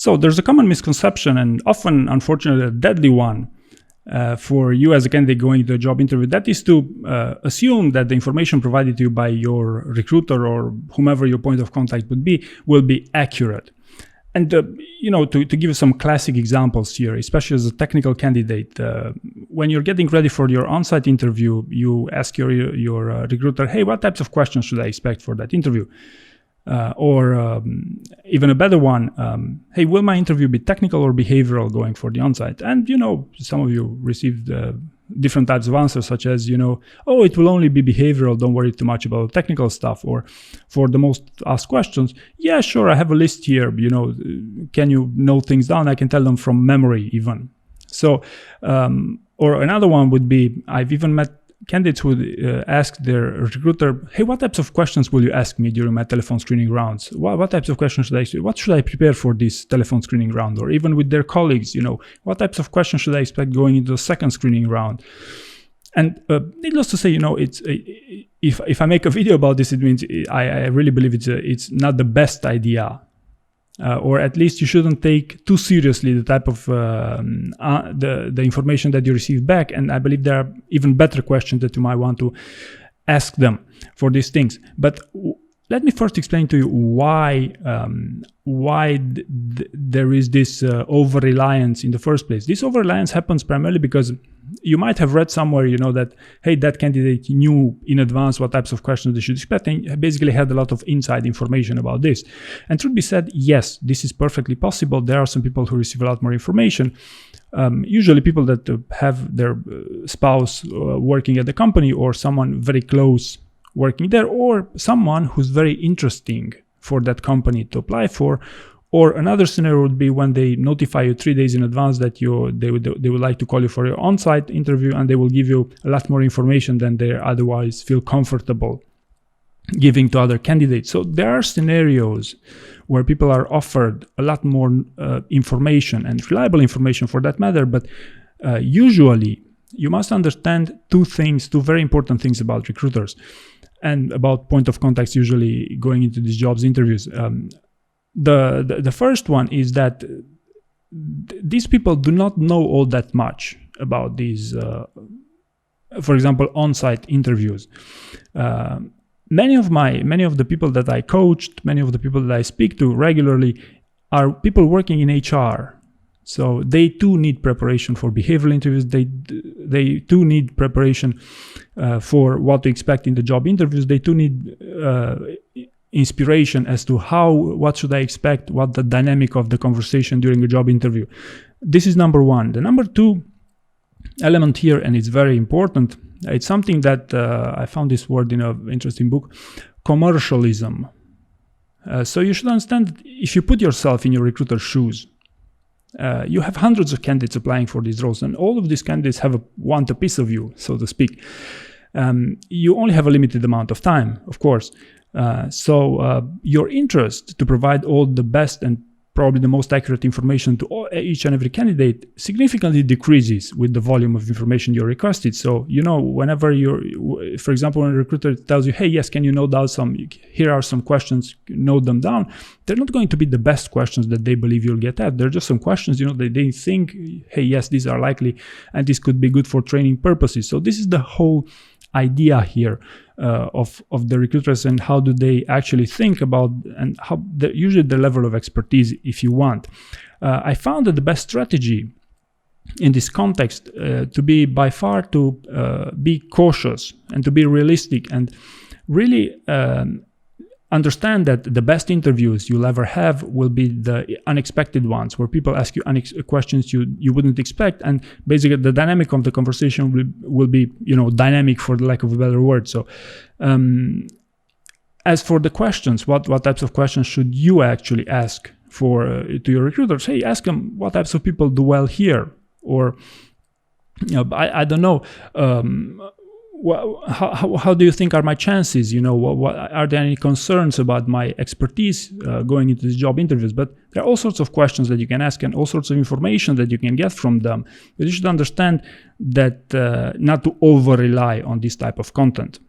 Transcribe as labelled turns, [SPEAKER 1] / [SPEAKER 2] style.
[SPEAKER 1] So there's a common misconception, and often, unfortunately, a deadly one for you as a candidate going to a job interview. That is to assume that the information provided to you by your recruiter or whomever your point of contact would be will be accurate. And to give you some classic examples here, especially as a technical candidate, when you're getting ready for your on-site interview, you ask your recruiter, hey, what types of questions should I expect for that interview? Or even a better one, hey, will my interview be technical or behavioral going for the on-site? And, some of you received different types of answers, such as, oh, it will only be behavioral, don't worry too much about technical stuff. Or for the most asked questions, yeah, sure, I have a list here, can you note things down? I can tell them from memory even. So, or another one would be, I've even met candidates who would ask their recruiter, hey, what types of questions will you ask me during my telephone screening rounds? What types of questions should I ask you? What should I prepare for this telephone screening round? Or even with their colleagues, what types of questions should I expect going into the second screening round? And needless to say, it's if I make a video about this, it means I really believe it's not the best idea. Or at least you shouldn't take too seriously the type of the information that you receive back. And I believe there are even better questions that you might want to ask them for these things. But let me first explain to you why there is this over-reliance in the first place. This over-reliance happens primarily because you might have read somewhere, that, hey, that candidate knew in advance what types of questions they should expect and basically had a lot of inside information about this. And truth be said, yes, this is perfectly possible. There are some people who receive a lot more information. Usually people that have their spouse working at the company or someone very close working there, or someone who's very interesting for that company to apply for. Or another scenario would be when they notify you 3 days in advance that they would like to call you for your on-site interview, and they will give you a lot more information than they otherwise feel comfortable giving to other candidates. So there are scenarios where people are offered a lot more information, and reliable information for that matter, but usually you must understand two very important things about recruiters and about point of contacts usually going into these jobs interviews. The first one is that these people do not know all that much about these, for example, on-site interviews. Many of the people that I coached, many of the people that I speak to regularly are people working in HR. So they too need preparation for behavioral interviews. They too need preparation for what to expect in the job interviews. They too need inspiration as to what should I expect, what the dynamic of the conversation during a job interview. This is number one. The number two element here, and it's very important, it's something that I found this word in an interesting book, commercialism. So you should understand that if you put yourself in your recruiter's shoes, you have hundreds of candidates applying for these roles, and all of these candidates want a piece of you, so to speak. You only have a limited amount of time, of course. So your interest to provide all the best and probably the most accurate information to each and every candidate significantly decreases with the volume of information you're requested. So, whenever for example, when a recruiter tells you, hey, yes, can you note down here are some questions, note them down. They're not going to be the best questions that they believe you'll get at. They're just some questions, that they think, hey, yes, these are likely, and this could be good for training purposes. So this is the whole idea here of the recruiters, and how do they actually think about, and how usually the level of expertise, if you want. I found that the best strategy in this context to be by far to be cautious and to be realistic and really understand that the best interviews you'll ever have will be the unexpected ones, where people ask you questions you wouldn't expect, and basically the dynamic of the conversation will be dynamic, for the lack of a better word. So as for the questions, what types of questions should you actually ask to your recruiters? Hey, ask them what types of people do well here, or I don't know, how do you think are my chances? What are there any concerns about my expertise going into these job interviews? But there are all sorts of questions that you can ask and all sorts of information that you can get from them. But you should understand that not to over-rely on this type of content.